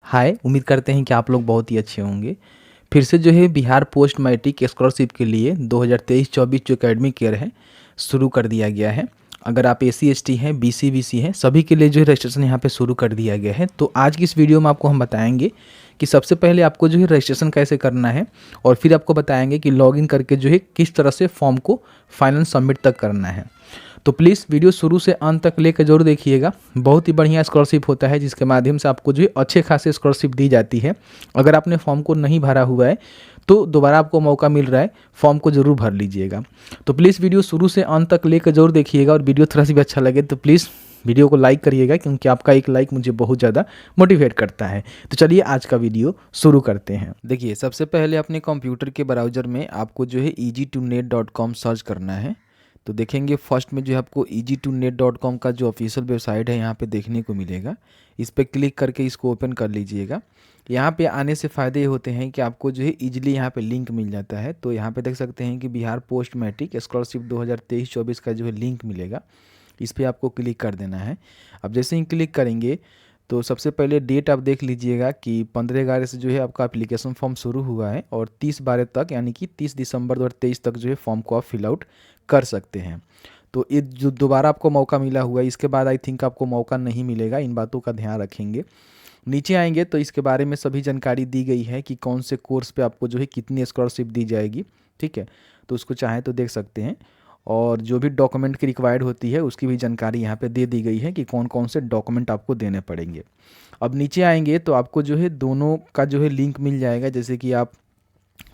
हाय, उम्मीद करते हैं कि आप लोग बहुत ही अच्छे होंगे। फिर से जो है बिहार पोस्ट मैट्रिक स्कॉलरशिप के लिए 2023-24 जो एकेडमिक ईयर है शुरू कर दिया गया है। अगर आप एससी एसटी हैं, बीसी बीसी हैं, सभी के लिए जो है रजिस्ट्रेशन यहाँ पे शुरू कर दिया गया है। तो आज की इस वीडियो में आपको हम बताएंगे कि सबसे पहले आपको जो है रजिस्ट्रेशन कैसे करना है और फिर आपको बताएंगे कि लॉगिन करके जो है किस तरह से फॉर्म को फाइनल सबमिट तक करना है। तो प्लीज़ वीडियो शुरू से अंत तक लेकर जरूर देखिएगा। बहुत ही बढ़िया स्कॉलरशिप होता है जिसके माध्यम से आपको जो है अच्छे खासे स्कॉलरशिप दी जाती है। अगर आपने फॉर्म को नहीं भरा हुआ है तो दोबारा आपको मौका मिल रहा है, फॉर्म को ज़रूर भर लीजिएगा। तो प्लीज़ वीडियो शुरू से अंत तक लेकर जरूर देखिएगा और वीडियो थोड़ा सा भी अच्छा लगे तो प्लीज़ वीडियो को लाइक करिएगा, क्योंकि आपका एक लाइक मुझे बहुत ज़्यादा मोटिवेट करता है। तो चलिए आज का वीडियो शुरू करते हैं। देखिए, सबसे पहले अपने कंप्यूटर के ब्राउज़र में आपको जो है easy2net.com सर्च करना है। तो देखेंगे फर्स्ट में जो है आपको easy2net.com का जो ऑफिशियल वेबसाइट है यहाँ पे देखने को मिलेगा। इस पर क्लिक करके इसको ओपन कर लीजिएगा। यहाँ पे आने से फ़ायदे ये होते हैं कि आपको जो है ईजिली यहाँ पे लिंक मिल जाता है। तो यहाँ पे देख सकते हैं कि बिहार पोस्ट मैट्रिक स्कॉलरशिप 2023-24 का जो है लिंक मिलेगा। इस पर आपको क्लिक कर देना है। अब जैसे ही क्लिक करेंगे तो सबसे पहले डेट आप देख लीजिएगा कि 15/11 से जो है आपका एप्लीकेशन फॉर्म शुरू हुआ है और 30/12 तक यानी कि 30 दिसंबर 2023 तक जो है फॉर्म को आप फिल आउट कर सकते हैं। तो ये जो दोबारा आपको मौका मिला हुआ है, इसके बाद आई थिंक आपको मौका नहीं मिलेगा। इन बातों का ध्यान रखेंगे। नीचे आएंगे तो इसके बारे में सभी जानकारी दी गई है कि कौन से कोर्स पे आपको जो है कितनी स्कॉलरशिप दी जाएगी। ठीक है, तो उसको चाहें तो देख सकते हैं। और जो भी डॉक्यूमेंट की रिक्वायर्ड होती है उसकी भी जानकारी यहाँ पे दे दी गई है कि कौन कौन से डॉक्यूमेंट आपको देने पड़ेंगे। अब नीचे आएंगे तो आपको जो है दोनों का जो है लिंक मिल जाएगा। जैसे कि आप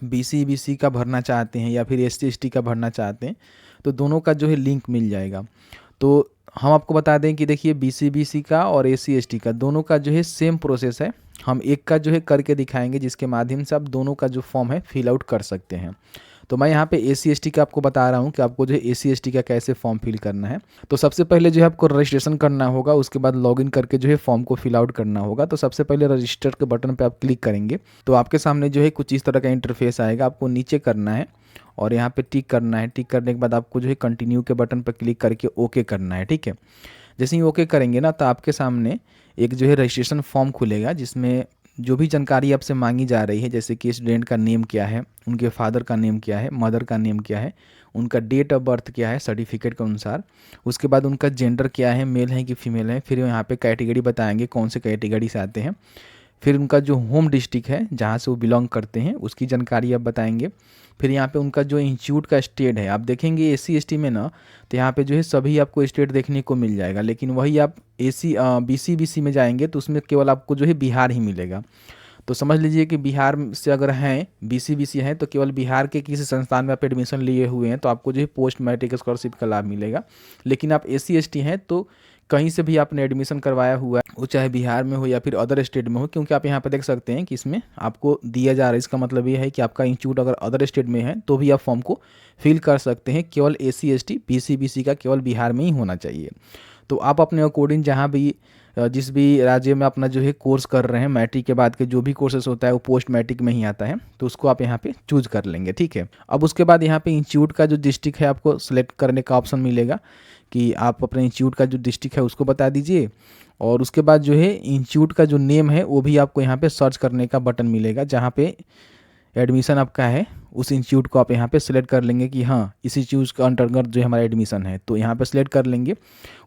बीसी का भरना चाहते हैं या फिर एससी एसटी का भरना चाहते हैं तो दोनों का जो है लिंक मिल जाएगा। तो हम आपको बता दें कि देखिए बीसी का और एससी एसटी का दोनों का जो है सेम प्रोसेस है। हम एक का जो है करके दिखाएंगे जिसके माध्यम से आप दोनों का जो फॉर्म है फिल आउट कर सकते हैं। तो मैं यहाँ पे एससी एसटी का आपको बता रहा हूँ कि आपको जो है एससी एसटी का कैसे फॉर्म फिल करना है। तो सबसे पहले जो है आपको रजिस्ट्रेशन करना होगा, उसके बाद लॉगिन करके जो है फॉर्म को फिल आउट करना होगा। तो सबसे पहले रजिस्टर के बटन पे आप क्लिक करेंगे तो आपके सामने जो है कुछ इस तरह का इंटरफेस आएगा। आपको नीचे करना है और यहाँ पे टिक करना है। टिक करने के बाद आपको जो है कंटिन्यू के बटन पर क्लिक करके ओके करना है। ठीक है, जैसे ही ओके करेंगे ना तो आपके सामने एक जो है रजिस्ट्रेशन फॉर्म खुलेगा जिसमें जो भी जानकारी आपसे मांगी जा रही है, जैसे कि स्टूडेंट का नेम क्या है, उनके फादर का नेम क्या है, मदर का नेम क्या है, उनका डेट ऑफ बर्थ क्या है सर्टिफिकेट के अनुसार, उसके बाद उनका जेंडर क्या है, मेल है कि फीमेल है, फिर यहाँ पे कैटेगरी बताएंगे कौन से कैटेगरी से आते हैं, फिर उनका जो होम डिस्ट्रिक्ट है जहाँ से वो बिलोंग करते हैं उसकी जानकारी आप बताएंगे। फिर यहाँ पे उनका जो इंस्टीट्यूट का स्टेट है, आप देखेंगे एससी एसटी में ना तो यहाँ पे जो है सभी आपको स्टेट देखने को मिल जाएगा, लेकिन वही आप बीसी में जाएंगे तो उसमें केवल आपको जो है बिहार ही मिलेगा। तो समझ लीजिए कि बिहार से अगर हैं बीसी हैं तो केवल बिहार के किसी संस्थान में आप एडमिशन लिए हुए हैं तो आपको जो है पोस्ट मैट्रिक स्कॉलरशिप का लाभ मिलेगा। लेकिन आप एससी एसटी हैं तो कहीं से भी आपने एडमिशन करवाया हुआ है, वो चाहे बिहार में हो या फिर अदर स्टेट में हो, क्योंकि आप यहाँ पे देख सकते हैं कि इसमें आपको दिया जा रहा है। इसका मतलब ये है कि आपका इंस्टीट्यूट अगर अदर स्टेट में है तो भी आप फॉर्म को फिल कर सकते हैं। केवल एससी एसटी बीसी का केवल बिहार में ही होना चाहिए। तो आप अपने अकॉर्डिंग जहाँ भी जिस भी राज्य में अपना जो है कोर्स कर रहे हैं, मैट्रिक के बाद के जो भी कोर्सेस होता है वो पोस्ट मैट्रिक में ही आता है, तो उसको आप यहाँ पे चूज कर लेंगे। ठीक है, अब उसके बाद यहाँ पे इंस्टीट्यूट का जो डिस्ट्रिक्ट है आपको सेलेक्ट करने का ऑप्शन मिलेगा कि आप अपने इंस्टीट्यूट का जो डिस्ट्रिक्ट है उसको बता दीजिए। और उसके बाद जो है इंस्टीट्यूट का जो नेम है वो भी आपको यहाँ पे सर्च करने का बटन मिलेगा। जहाँ पे एडमिशन आपका है उस इंस्टीट्यूट को आप यहाँ पे सिलेक्ट कर लेंगे कि हाँ इस इंस्टीट्यूट के अंतर्गत जो हमारा एडमिशन है, तो यहाँ पे सिलेक्ट कर लेंगे।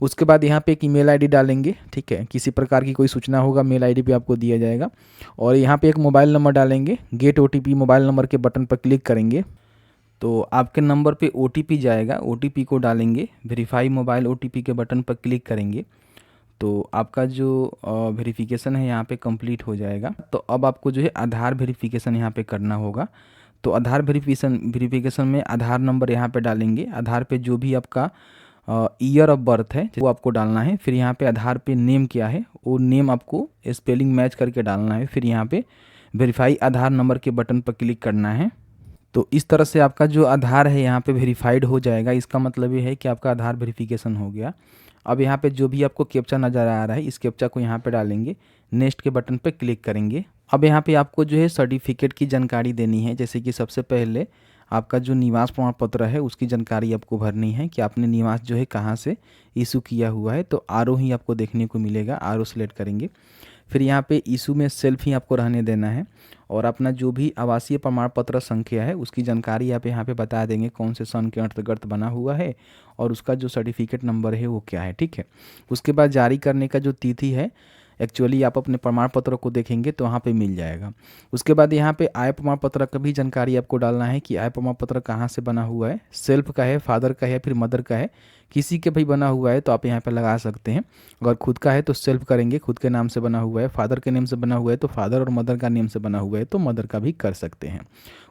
उसके बाद यहाँ पे एक ईमेल आईडी डालेंगे। ठीक है, किसी प्रकार की कोई सूचना होगा मेल आईडी पे आपको दिया जाएगा। और यहाँ पे एक मोबाइल नंबर डालेंगे। गेट ओटीपी मोबाइल नंबर के बटन पर क्लिक करेंगे तो आपके नंबर पे ओटीपी जाएगा। ओटीपी को डालेंगे, वेरीफाई मोबाइल ओटीपी के बटन पर क्लिक करेंगे तो आपका जो वेरिफिकेशन है यहाँ पे कंप्लीट हो जाएगा। तो अब आपको जो है आधार वेरिफिकेशन यहाँ पे करना होगा। तो आधार वेरिफिकेशन में आधार नंबर यहाँ पे डालेंगे। आधार पे जो भी आपका ईयर ऑफ बर्थ है वो आपको डालना है। फिर यहाँ पे आधार पे नेम क्या है वो नेम आपको स्पेलिंग मैच करके डालना है। फिर यहाँ पे वेरीफाई आधार नंबर के बटन पर क्लिक करना है। तो इस तरह से आपका जो आधार है यहाँ पे वेरीफाइड हो जाएगा। इसका मतलब ये है कि आपका आधार वेरिफिकेशन हो गया। अब यहाँ पे जो भी आपको कैप्चा नज़र आ रहा है इस कैप्चा को यहाँ पे डालेंगे, नेक्स्ट के बटन पे क्लिक करेंगे। अब यहाँ पे आपको जो है सर्टिफिकेट की जानकारी देनी है। जैसे कि सबसे पहले आपका जो निवास प्रमाण पत्र है उसकी जानकारी आपको भरनी है कि आपने निवास जो है कहाँ से इशू किया हुआ है। तो आरओ ही आपको देखने को मिलेगा, आरओ सेलेक्ट करेंगे। फिर यहाँ पे इशू में सेल्फ ही आपको रहने देना है और अपना जो भी आवासीय प्रमाण पत्र संख्या है उसकी जानकारी आप यहाँ पे बता देंगे कौन से सन के अंतर्गत बना हुआ है और उसका जो सर्टिफिकेट नंबर है वो क्या है, ठीक है। उसके बाद जारी करने का जो तिथि है एक्चुअली आप अपने प्रमाण पत्र को देखेंगे तो वहाँ पे मिल जाएगा। उसके बाद यहाँ पे आय प्रमाण पत्र का भी जानकारी आपको डालना है कि आय प्रमाण पत्र कहाँ से बना हुआ है, सेल्फ का है, फादर का है, फिर मदर का है। किसी के भी बना हुआ है तो आप यहाँ पे लगा सकते हैं। अगर खुद का है तो सेल्फ करेंगे, खुद के नाम से बना हुआ है, फादर के नेम से बना हुआ है तो फादर और मदर का नेम से बना हुआ है तो मदर का भी कर सकते हैं।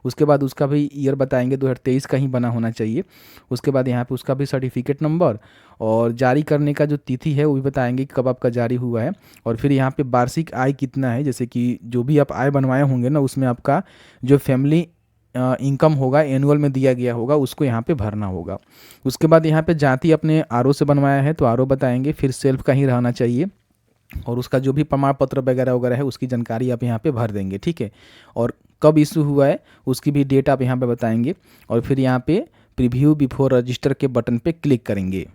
उसके बाद उसका भी ईयर बताएंगे, 2023 का ही बना होना चाहिए। उसके बाद यहाँ पे उसका भी सर्टिफिकेट नंबर और जारी करने का जो तिथि है वो भी बताएंगे कि कब आपका जारी हुआ है। और फिर यहाँ पे वार्षिक आय कितना है, जैसे कि जो भी आप आय बनवाए होंगे ना उसमें आपका जो फैमिली इनकम होगा एनुअल में दिया गया होगा उसको यहाँ पे भरना होगा। उसके बाद यहाँ पे जाति अपने आरओ से बनवाया है तो आरओ बताएंगे, फिर सेल्फ का ही रहना चाहिए और उसका जो भी प्रमाण पत्र वगैरह वगैरह है उसकी जानकारी आप यहाँ पे भर देंगे, ठीक है। और कब इशू हुआ है उसकी भी डेट आप यहाँ पे बताएंगे और फिर यहाँ पे प्रीव्यू बिफोर रजिस्टर के बटन पे क्लिक करेंगे।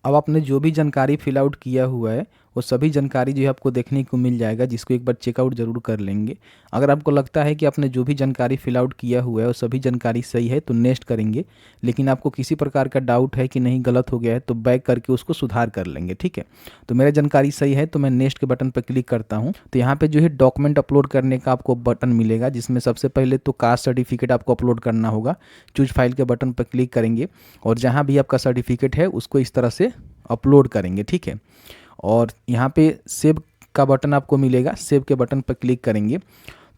अब आपने जो भी जानकारी फिल आउट किया हुआ है वो सभी जानकारी जो है आपको देखने को मिल जाएगा, जिसको एक बार चेकआउट ज़रूर कर लेंगे। अगर आपको लगता है कि आपने जो भी जानकारी फिल आउट किया हुआ है वो सभी जानकारी सही है तो नेक्स्ट करेंगे, लेकिन आपको किसी प्रकार का डाउट है कि नहीं गलत हो गया है तो बैक करके उसको सुधार कर लेंगे, ठीक है। तो मेरा जानकारी सही है तो मैं नेक्स्ट के बटन पर क्लिक करता हूँ। तो यहाँ पर जो है डॉक्यूमेंट अपलोड करने का आपको बटन मिलेगा, जिसमें सबसे पहले तो कास्ट सर्टिफिकेट आपको अपलोड करना होगा। चूज फाइल के बटन पर क्लिक करेंगे और जहाँ भी आपका सर्टिफिकेट है उसको इस तरह से अपलोड करेंगे, ठीक है। और यहाँ पे सेव का बटन आपको मिलेगा, सेव के बटन पर क्लिक करेंगे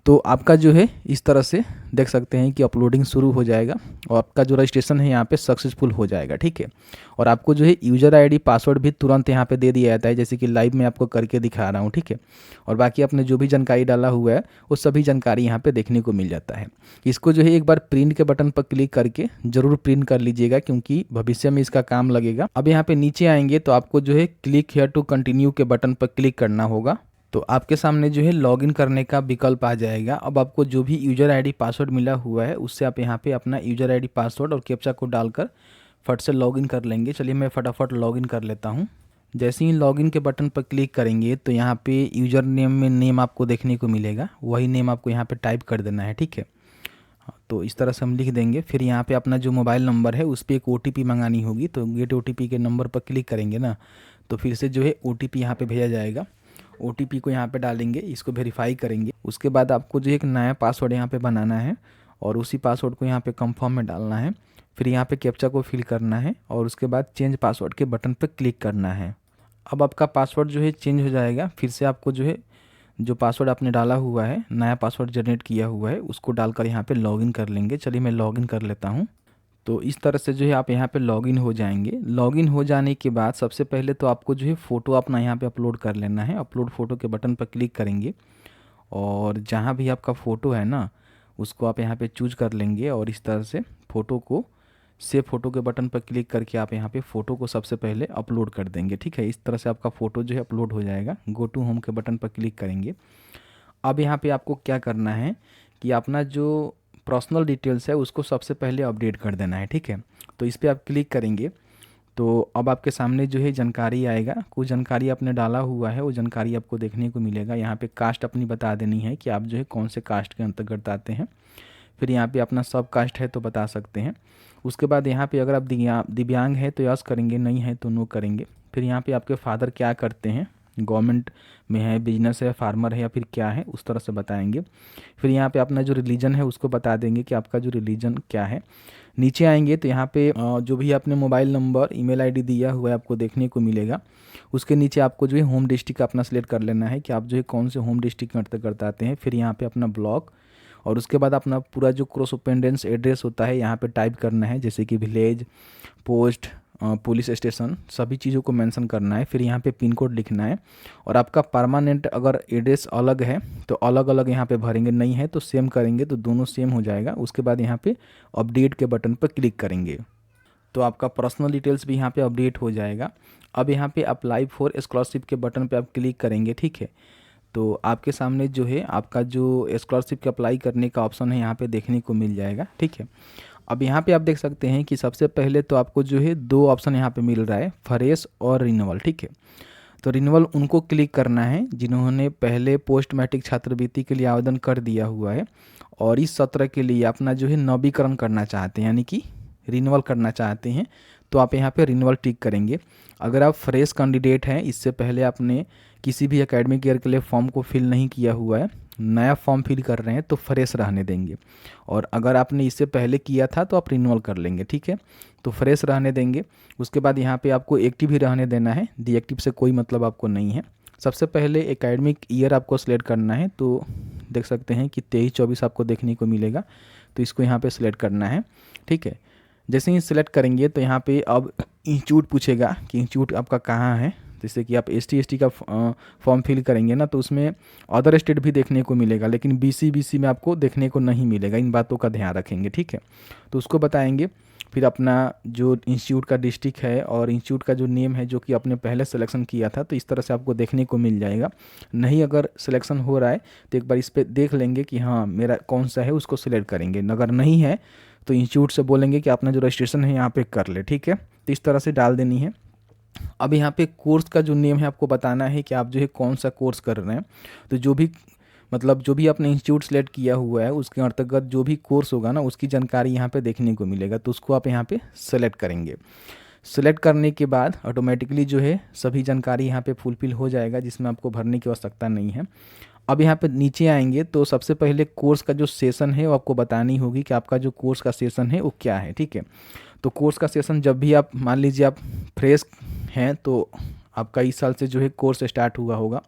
तो आपका जो है इस तरह से देख सकते हैं कि अपलोडिंग शुरू हो जाएगा और आपका जो रजिस्ट्रेशन है यहाँ पे सक्सेसफुल हो जाएगा, ठीक है। और आपको जो है यूज़र आईडी पासवर्ड भी तुरंत यहाँ पे दे दिया जाता है, जैसे कि लाइव में आपको करके दिखा रहा हूँ, ठीक है। और बाकी आपने जो भी जानकारी डाला हुआ है वो सभी जानकारी यहाँ पे देखने को मिल जाता है। इसको जो है एक बार प्रिंट के बटन पर क्लिक करके ज़रूर प्रिंट कर लीजिएगा क्योंकि भविष्य में इसका काम लगेगा। अब यहाँ पे नीचे आएंगे तो आपको जो है क्लिक हियर टू कंटिन्यू के बटन पर क्लिक करना होगा। तो आपके सामने जो है लॉगिन करने का विकल्प आ जाएगा। अब आपको जो भी यूज़र आईडी पासवर्ड मिला हुआ है उससे आप यहाँ पे अपना यूज़र आईडी पासवर्ड और कैप्चा को डालकर फट से लॉगिन कर लेंगे। चलिए मैं फटाफट लॉगिन कर लेता हूँ। जैसे ही लॉगिन के बटन पर क्लिक करेंगे तो यहाँ पे यूज़र नेम में नेम आपको देखने को मिलेगा, वही नेम आपको यहाँ पे टाइप कर देना है, ठीक है। तो इस तरह से हम लिख देंगे। फिर यहाँ पे अपना जो मोबाइल नंबर है उस पर एक OTP मंगानी होगी, तो गेट OTP के नंबर पर क्लिक करेंगे ना तो फिर से जो है OTP यहाँ पे भेजा जाएगा। OTP को यहाँ पे डालेंगे, इसको वेरीफाई करेंगे। उसके बाद आपको जो एक नया पासवर्ड यहाँ पे बनाना है और उसी पासवर्ड को यहाँ पे कंफर्म में डालना है। फिर यहाँ पे कैप्चा को फिल करना है और उसके बाद चेंज पासवर्ड के बटन पर क्लिक करना है। अब आपका पासवर्ड जो है चेंज हो जाएगा। फिर से आपको जो है जो पासवर्ड आपने डाला हुआ है, नया पासवर्ड जनरेट किया हुआ है, उसको डालकर यहाँ पे लॉगिन कर लेंगे। चलिए मैं लॉगिन कर लेता हूँ। तो इस तरह से जो है आप यहाँ पे लॉगिन हो जाएंगे। लॉगिन हो जाने के बाद सबसे पहले तो आपको जो है फ़ोटो अपना यहाँ पे अपलोड कर लेना है। अपलोड फ़ोटो के बटन पर क्लिक करेंगे और जहाँ भी आपका फ़ोटो है ना उसको आप यहाँ पे चूज कर लेंगे और इस तरह से फ़ोटो को सेव फ़ोटो के बटन पर क्लिक करके आप यहाँ पे फ़ोटो को सबसे पहले अपलोड कर देंगे, ठीक है। इस तरह से आपका फ़ोटो जो है अपलोड हो जाएगा। गो टू होम के बटन पर क्लिक करेंगे। अब यहाँ पे आपको क्या करना है कि अपना जो पर्सनल डिटेल्स है उसको सबसे पहले अपडेट कर देना है, ठीक है। तो इस पर आप क्लिक करेंगे तो अब आपके सामने जो है जानकारी आएगा। कुछ जानकारी आपने डाला हुआ है वो जानकारी आपको देखने को मिलेगा। यहाँ पे कास्ट अपनी बता देनी है कि आप जो है कौन से कास्ट के अंतर्गत आते हैं। फिर यहाँ पे अपना सब कास्ट है तो बता सकते हैं। उसके बाद यहाँ पे अगर आप दिव्यांग है तो यस करेंगे, नहीं है तो नो करेंगे। फिर यहाँ पे आपके फादर क्या करते हैं, गवर्नमेंट में है, बिजनेस है, फार्मर है या फिर क्या है, उस तरह से बताएंगे। फिर यहाँ पे अपना जो रिलीजन है उसको बता देंगे कि आपका जो रिलीजन क्या है। नीचे आएंगे तो यहाँ पे जो भी आपने मोबाइल नंबर ईमेल आईडी दिया हुआ है आपको देखने को मिलेगा। उसके नीचे आपको जो है होम डिस्ट्रिक्ट अपना सेलेक्ट कर लेना है कि आप जो है कौन से होम डिस्ट्रिक्ट के अंतर्गत आते हैं। फिर यहाँ पे अपना ब्लॉक और उसके बाद अपना पूरा जो क्रॉसपेंडेंस एड्रेस होता है यहाँ पे टाइप करना है, जैसे कि विलेज, पोस्ट, पुलिस स्टेशन, सभी चीज़ों को मेंशन करना है। फिर यहाँ पे पिन कोड लिखना है और आपका परमानेंट अगर एड्रेस अलग है तो अलग अलग यहाँ पे भरेंगे, नहीं है तो सेम करेंगे तो दोनों सेम हो जाएगा। उसके बाद यहाँ पे अपडेट के बटन पर क्लिक करेंगे तो आपका पर्सनल डिटेल्स भी यहाँ पे अपडेट हो जाएगा। अब यहाँ पे अप्लाई फॉर स्कॉलरशिप के बटन पे आप क्लिक करेंगे, ठीक है। तो आपके सामने जो है आपका जो स्कॉलरशिप के अप्लाई करने का ऑप्शन है यहाँ पे देखने को मिल जाएगा, ठीक है। अब यहाँ पे आप देख सकते हैं कि सबसे पहले तो आपको जो है 2 ऑप्शन यहाँ पे मिल रहा है, फ्रेश और रिन्यूअल, ठीक है। तो रिन्यूअल उनको क्लिक करना है जिन्होंने पहले पोस्ट मैट्रिक छात्रवृत्ति के लिए आवेदन कर दिया हुआ है और इस सत्र के लिए अपना जो है नवीकरण करना चाहते हैं, यानी कि रिन्यूअल करना चाहते हैं, तो आप यहाँ पे रिन्यूअल टिक करेंगे। अगर आप फ्रेश कैंडिडेट हैं, इससे पहले आपने किसी भी एकेडमिक ईयर के लिए फॉर्म को फिल नहीं किया हुआ है, नया फॉर्म फिल कर रहे हैं, तो फ्रेश रहने देंगे। और अगर आपने इससे पहले किया था तो आप रिन्यूअल कर लेंगे, ठीक है। तो फ्रेश रहने देंगे। उसके बाद यहाँ पे आपको एक्टिव ही रहने देना है, डीएक्टिव से कोई मतलब आपको नहीं है। सबसे पहले एकेडमिक ईयर आपको सिलेक्ट करना है, तो देख सकते हैं कि 23-24 आपको देखने को मिलेगा, तो इसको यहाँ पे सिलेक्ट करना है, ठीक है। जैसे ही सिलेक्ट करेंगे तो यहाँ पे अब इंस्टीट्यूट पूछेगा कि इंस्टीट्यूट आपका कहाँ है। जैसे कि आप ST का फॉर्म फिल करेंगे ना, तो उसमें अदर स्टेट भी देखने को मिलेगा, लेकिन BC में आपको देखने को नहीं मिलेगा। इन बातों का ध्यान रखेंगे, ठीक है। तो उसको बताएंगे। फिर अपना जो इंस्टीट्यूट का डिस्ट्रिक्ट है और इंस्टीट्यूट का जो नेम है जो कि आपने पहले सिलेक्शन किया था, तो इस तरह से आपको देखने को मिल जाएगा। नहीं अगर सिलेक्शन हो रहा है तो एक बार इस पर देख लेंगे कि हाँ मेरा कौन सा है, उसको सिलेक्ट करेंगे। अगर नहीं है तो इंस्टीट्यूट से बोलेंगे कि अपना जो रजिस्ट्रेशन है यहाँ पे कर ले, ठीक है। तो इस तरह से डाल देनी है। अब यहाँ पे कोर्स का जो नेम है आपको बताना है कि आप जो है कौन सा कोर्स कर रहे हैं। तो जो भी आपने इंस्टीट्यूट सेलेक्ट किया हुआ है उसके अंतर्गत जो भी कोर्स होगा ना, उसकी जानकारी यहाँ पे देखने को मिलेगा, तो उसको आप यहाँ पे सेलेक्ट करेंगे। सेलेक्ट करने के बाद ऑटोमेटिकली जो है सभी जानकारी यहाँ पे फुलफिल हो जाएगा, जिसमें आपको भरने की आवश्यकता नहीं है। अब यहाँ पे नीचे आएंगे तो सबसे पहले कोर्स का जो सेशन है वो आपको बतानी होगी कि आपका जो कोर्स का सेशन है वो क्या है, ठीक है। तो कोर्स का सेशन जब भी आप मान लीजिए आप फ्रेश हैं तो आपका इस साल से जो है कोर्स स्टार्ट हुआ होगा,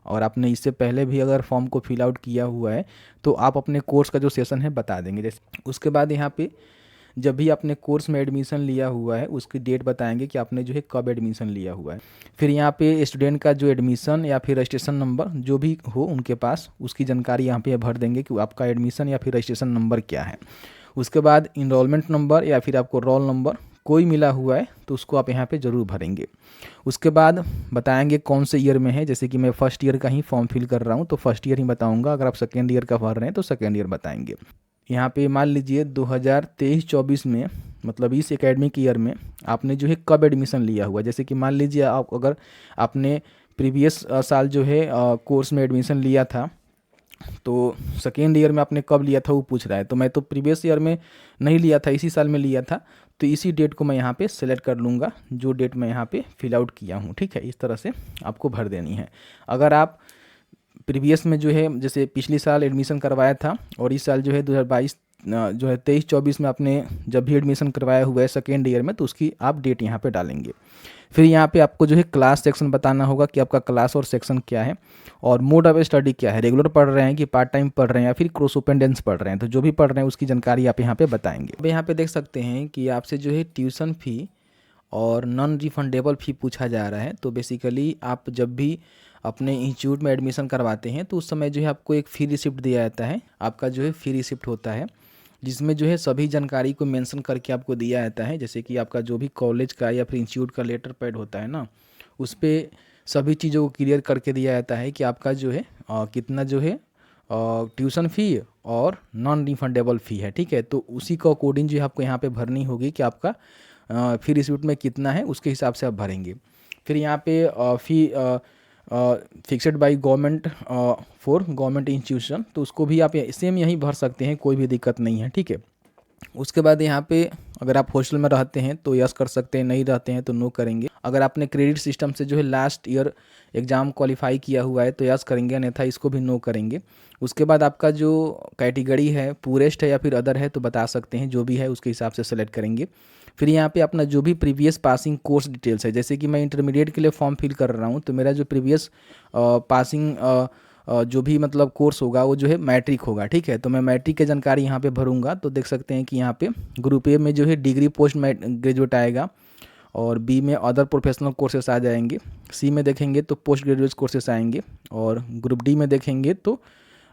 और आपने इससे पहले भी अगर फॉर्म को फिल आउट किया हुआ है तो आप अपने कोर्स का जो सेशन है बता देंगे। जैसे उसके बाद यहाँ पे जब भी आपने कोर्स में एडमिशन लिया हुआ है उसकी डेट बताएंगे कि आपने जो है कब एडमिशन लिया हुआ है। फिर यहाँ पे स्टूडेंट का जो एडमिशन या फिर रजिस्ट्रेशन नंबर जो भी हो उनके पास, उसकी जानकारी यहाँ पे भर देंगे कि आपका एडमिशन या फिर रजिस्ट्रेशन नंबर क्या है। उसके बाद इनरोलमेंट नंबर या फिर आपको रोल नंबर कोई मिला हुआ है तो उसको आप यहाँ पे ज़रूर भरेंगे। उसके बाद बताएंगे कौन से ईयर में है। जैसे कि मैं फर्स्ट ईयर का ही फॉर्म फिल कर रहा हूँ तो फर्स्ट ईयर ही बताऊँगा। अगर आप सेकेंड ईयर का भर रहे हैं तो सेकेंड ईयर बताएंगे। यहाँ पे मान लीजिए 2023-24 में, मतलब इस एकेडमिक ईयर में आपने जो है कब एडमिशन लिया हुआ है। जैसे कि मान लीजिए आप अगर आपने प्रीवियस साल जो है कोर्स में एडमिशन लिया था तो सेकेंड ईयर में आपने कब लिया था वो पूछ रहा है। तो मैं तो प्रीवियस ईयर में नहीं लिया था, इसी साल में लिया था, तो इसी डेट को मैं यहाँ पे सेलेक्ट कर लूँगा जो डेट मैं यहाँ पे फिल आउट किया हूँ, ठीक है। इस तरह से आपको भर देनी है। अगर आप प्रीवियस में जो है जैसे पिछले साल एडमिशन करवाया था और इस साल जो है 2022 जो है 23-24 में आपने जब भी एडमिशन करवाया हुआ है सेकेंड ईयर में, तो उसकी आप डेट यहाँ पे डालेंगे। फिर यहाँ पे आपको जो है क्लास सेक्शन बताना होगा कि आपका क्लास और सेक्शन क्या है और मोड ऑफ स्टडी क्या है, रेगुलर पढ़ रहे हैं कि पार्ट टाइम पढ़ रहे हैं या फिर क्रॉस ओपेंडेंस पढ़ रहे हैं। तो जो भी पढ़ रहे हैं उसकी जानकारी आप यहाँ पे बताएंगे। अब यहाँ पे देख सकते हैं कि आपसे जो है ट्यूशन फ़ी और नॉन रिफंडेबल फ़ी पूछा जा रहा है। तो बेसिकली आप जब भी अपने इंस्टीट्यूट में एडमिशन करवाते हैं तो उस समय जो है आपको एक फ़ी रिसिप्ट दिया जाता है। आपका जो है फ़ी रिसिप्ट होता है जिसमें जो है सभी जानकारी को मेंशन करके आपको दिया जाता है। जैसे कि आपका जो भी कॉलेज का या फिर इंस्टीट्यूट का लेटर पैड होता है ना, उस पर सभी चीज़ों को क्लियर करके दिया जाता है कि आपका जो है कितना जो है ट्यूशन फ़ी और नॉन रिफंडेबल फ़ी है, ठीक है। तो उसी को अकॉर्डिंग जो है आपको यहाँ पे भरनी होगी कि आपका फ़ी रिसिप्ट में कितना है, उसके हिसाब से आप भरेंगे। फिर यहाँ पे fee fixed by government for government institution, तो उसको भी आप सेम यहीं भर सकते हैं, कोई भी दिक्कत नहीं है, ठीक है। उसके बाद यहाँ पे अगर आप हॉस्टल में रहते हैं तो यस कर सकते हैं, नहीं रहते हैं तो नो करेंगे। अगर आपने क्रेडिट सिस्टम से जो है लास्ट ईयर एग्ज़ाम क्वालिफाई किया हुआ है तो यस करेंगे, अन्यथा इसको भी नो करेंगे। उसके बाद आपका जो कैटेगरी है पूरेस्ट है या फिर अदर है तो बता सकते हैं, जो भी है उसके हिसाब से सेलेक्ट करेंगे। फिर यहाँ पे अपना जो भी प्रीवियस पासिंग कोर्स डिटेल्स है, जैसे कि मैं इंटरमीडिएट के लिए फॉर्म फिल कर रहा हूँ तो मेरा जो प्रीवियस पासिंग जो भी मतलब कोर्स होगा वो जो है मैट्रिक होगा, ठीक है। तो मैं मैट्रिक की जानकारी यहाँ पे भरूंगा। तो देख सकते हैं कि यहाँ पे ग्रुप ए में जो है डिग्री पोस्ट ग्रेजुएट आएगा और बी में अदर प्रोफेशनल कोर्सेस आ जाएंगे, सी में देखेंगे तो पोस्ट ग्रेजुएट कोर्सेस आएंगे और ग्रुप डी में देखेंगे तो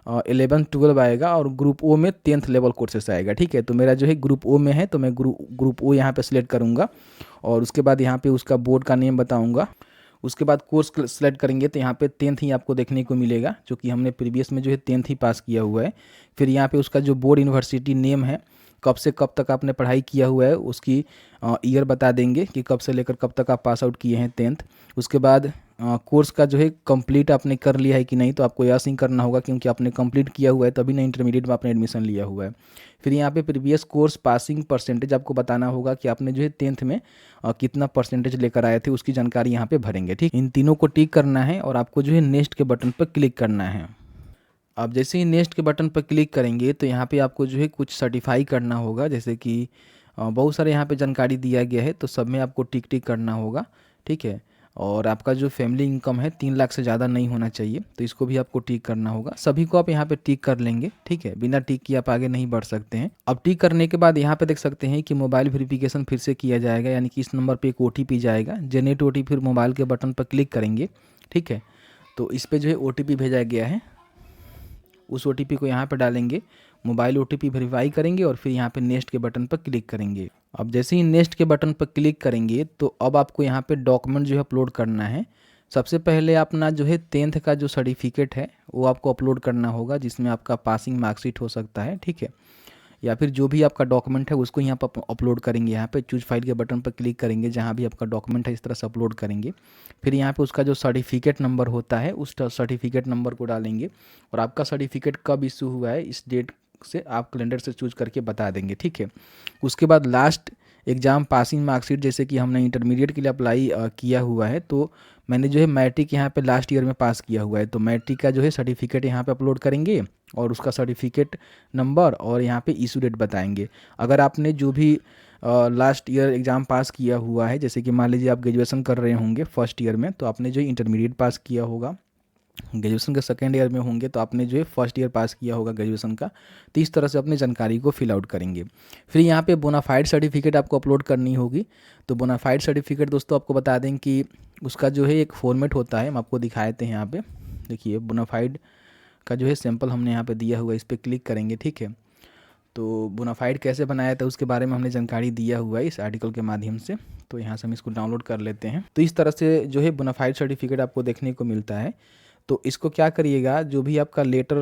11-12 आएगा और ग्रुप ओ में 10th लेवल कोर्सेस आएगा, ठीक है। तो मेरा जो है ग्रुप ओ में है तो मैं ग्रुप ओ यहाँ पे सिलेक्ट करूँगा और उसके बाद यहाँ पे उसका बोर्ड का नेम बताऊँगा। उसके बाद कोर्स सेलेक्ट करेंगे तो यहाँ पे 10th ही आपको देखने को मिलेगा, जो कि हमने प्रीवियस में जो है 10th ही पास किया हुआ है। फिर यहाँ पे उसका जो बोर्ड यूनिवर्सिटी नेम है, कब से कब तक आपने पढ़ाई किया हुआ है, उसकी ईयर बता देंगे कि कब से लेकर कब तक आप पास आउट किए हैं 10th। उसके बाद कोर्स का जो है कंप्लीट आपने कर लिया है कि नहीं, तो आपको यस ही करना होगा क्योंकि आपने कंप्लीट किया हुआ है तभी ना इंटरमीडिएट में आपने एडमिशन लिया हुआ है। फिर यहाँ पे प्रीवियस कोर्स पासिंग परसेंटेज आपको बताना होगा कि आपने जो है 10th में कितना परसेंटेज लेकर आए थे, उसकी जानकारी यहाँ पे भरेंगे। ठीक, इन तीनों को टिक करना है और आपको जो है नेक्स्ट के बटन पर क्लिक करना है। आप जैसे ही नेक्स्ट के बटन पर क्लिक करेंगे तो यहाँ पे आपको जो है कुछ सर्टिफाई करना होगा, जैसे कि बहुत सारे यहाँ पे जानकारी दिया गया है, तो सब में आपको टिक टिक करना होगा। ठीक है, और आपका जो फैमिली इनकम है 3 लाख से ज़्यादा नहीं होना चाहिए, तो इसको भी आपको टिक करना होगा। सभी को आप यहाँ पे टिक कर लेंगे। ठीक है, बिना टिक किए आप आगे नहीं बढ़ सकते हैं। अब टिक करने के बाद यहाँ पे देख सकते हैं कि मोबाइल वेरिफिकेशन फिर से किया जाएगा, यानी कि इस नंबर पे एक OTP जाएगा। जनरेट OTP फिर मोबाइल के बटन पर क्लिक करेंगे। ठीक है, तो इस पर जो है OTP भेजा गया है, उस OTP को यहाँ पे डालेंगे, मोबाइल OTP वेरीफाई करेंगे और फिर यहाँ पे नेक्स्ट के बटन पर क्लिक करेंगे। अब जैसे ही नेक्स्ट के बटन पर क्लिक करेंगे तो अब आपको यहाँ पे डॉक्यूमेंट जो है अपलोड करना है। सबसे पहले अपना जो है 10th का जो सर्टिफिकेट है वो आपको अपलोड करना होगा, जिसमें आपका पासिंग मार्कशीट हो सकता है। ठीक है, या फिर जो भी आपका डॉक्यूमेंट है उसको यहाँ पर अपलोड करेंगे। यहाँ पे चूज फाइल के बटन पर क्लिक करेंगे, जहाँ भी आपका डॉक्यूमेंट है इस तरह से अपलोड करेंगे। फिर यहाँ पे उसका जो सर्टिफिकेट नंबर होता है उस सर्टिफिकेट नंबर को डालेंगे और आपका सर्टिफिकेट कब इशू हुआ है इस डेट से आप कैलेंडर से चूज करके बता देंगे। ठीक है, उसके बाद लास्ट एग्ज़ाम पासिंग मार्कशीट, जैसे कि हमने इंटरमीडिएट के लिए अप्लाई किया हुआ है, तो मैंने जो है मैट्रिक यहाँ पे लास्ट ईयर में पास किया हुआ है, तो मैट्रिक का जो है सर्टिफिकेट यहाँ पे अपलोड करेंगे और उसका सर्टिफिकेट नंबर और यहाँ पे इशू डेट बताएंगे। अगर आपने जो भी लास्ट ईयर एग्ज़ाम पास किया हुआ है, जैसे कि मान लीजिए आप ग्रेजुएशन कर रहे होंगे फर्स्ट ईयर में, तो आपने जो इंटरमीडिएट पास किया होगा, ग्रेजुएशन के सेकेंड ईयर में होंगे तो आपने जो है फर्स्ट ईयर पास किया होगा ग्रेजुएशन का, तो इस तरह से अपनी जानकारी को फिल आउट करेंगे। फिर यहाँ पे बोनाफाइड सर्टिफिकेट आपको अपलोड करनी होगी। तो बोनाफाइड सर्टिफिकेट दोस्तों आपको बता दें कि उसका जो है एक फॉर्मेट होता है, हम आपको दिखाए थे यहाँ पे। देखिए बोनाफाइड का जो है सैंपल हमने यहाँ पे दिया हुआ है, इस पर क्लिक करेंगे। ठीक है, तो बोनाफाइड कैसे बनाया था उसके बारे में हमने जानकारी दिया हुआ है इस आर्टिकल के माध्यम से, तो यहाँ से हम इसको डाउनलोड कर लेते हैं। तो इस तरह से जो है बोनाफाइड सर्टिफिकेट आपको देखने को मिलता है। तो इसको क्या करिएगा, जो भी आपका लेटर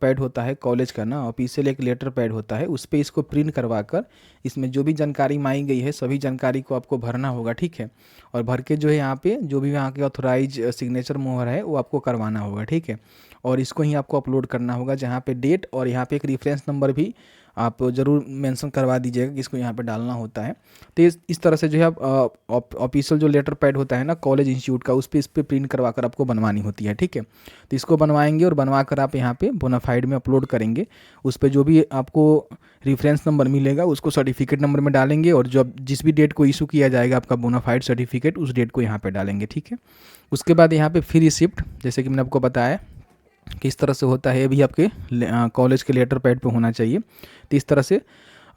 पैड होता है कॉलेज का ना, ऑफिशियल एक लेटर पैड होता है, उस पर इसको प्रिंट करवा कर इसमें जो भी जानकारी मांगी गई है सभी जानकारी को आपको भरना होगा। ठीक है, और भर के जो है यहाँ पे जो भी यहाँ के ऑथोराइज सिग्नेचर मोहर है वो आपको करवाना होगा। ठीक है, और इसको ही आपको अपलोड करना होगा, जहाँ पे डेट और यहाँ पे एक रेफरेंस नंबर भी आप ज़रूर मेंशन करवा दीजिएगा कि इसको यहाँ पे डालना होता है। तो इस तरह से जो है आप ऑफिशियल जो लेटर पैड होता है ना कॉलेज इंस्टीट्यूट का, इस पर प्रिंट करवा कर आपको बनवानी होती है। ठीक है, तो इसको बनवाएंगे और बनवा कर आप यहाँ पे बोनाफाइड में अपलोड करेंगे। उस पर जो भी आपको रेफरेंस नंबर मिलेगा उसको सर्टिफिकेट नंबर में डालेंगे और जब जिस भी डेट को इशू किया जाएगा आपका बोनाफाइड सर्टिफिकेट, उस डेट को यहाँ पर डालेंगे। ठीक है, उसके बाद यहाँ पर फ्री रिसिप्ट, जैसे कि मैंने आपको बताया किस तरह से होता है, ये भी आपके कॉलेज के लेटर पैड पे होना चाहिए। तो इस तरह से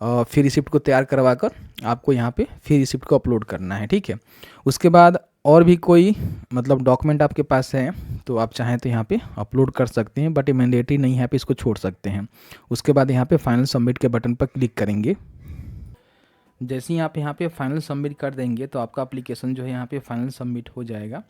फ्री रिसिप्ट को तैयार करवा कर आपको यहाँ पे फ्री रिसिप्ट को अपलोड करना है। ठीक है, उसके बाद और भी कोई मतलब डॉक्यूमेंट आपके पास है तो आप चाहें तो यहाँ पे अपलोड कर सकते हैं, बट ये मैंडेटरी नहीं है, यहाँ पे इसको छोड़ सकते हैं। उसके बाद यहाँ पे फाइनल सबमिट के बटन पर क्लिक करेंगे। जैसे ही आप यहाँ पे फाइनल सबमिट कर देंगे तो आपका एप्लीकेशन जो है यहाँ पे फाइनल सबमिट हो जाएगा।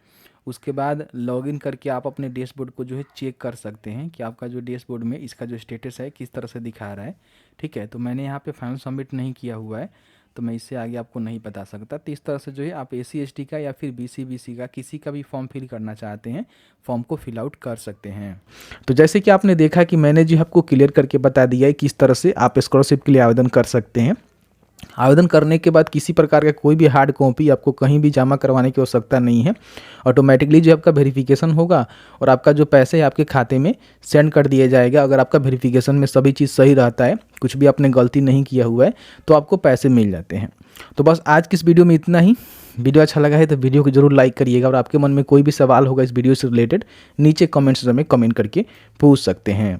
उसके बाद लॉगिन करके आप अपने डैशबोर्ड को जो है चेक कर सकते हैं कि आपका जो डैशबोर्ड में इसका जो स्टेटस है किस तरह से दिखा रहा है। ठीक है, तो मैंने यहाँ पे फाइनल सबमिट नहीं किया हुआ है तो मैं इससे आगे आपको नहीं बता सकता। तो इस तरह से जो है आप SC/ST का या फिर BC/BC का किसी का भी फॉर्म फिल करना चाहते हैं, फॉर्म को फिल आउट कर सकते हैं। तो जैसे कि आपने देखा कि मैंने जो आपको क्लियर करके बता दिया है किस तरह से आप स्कॉलरशिप के लिए आवेदन कर सकते हैं। आवेदन करने के बाद किसी प्रकार का कोई भी हार्ड कॉपी आपको कहीं भी जमा करवाने की आवश्यकता नहीं है। ऑटोमेटिकली जो आपका वेरिफिकेशन होगा और आपका जो पैसे आपके खाते में सेंड कर दिया जाएगा। अगर आपका वेरिफिकेशन में सभी चीज़ सही रहता है, कुछ भी आपने गलती नहीं किया हुआ है, तो आपको पैसे मिल जाते हैं। तो बस आज की इस वीडियो में इतना ही। वीडियो अच्छा लगा है तो वीडियो को जरूर लाइक करिएगा और आपके मन में कोई भी सवाल होगा इस वीडियो से रिलेटेड नीचे कमेंट्स में कमेंट करके पूछ सकते हैं।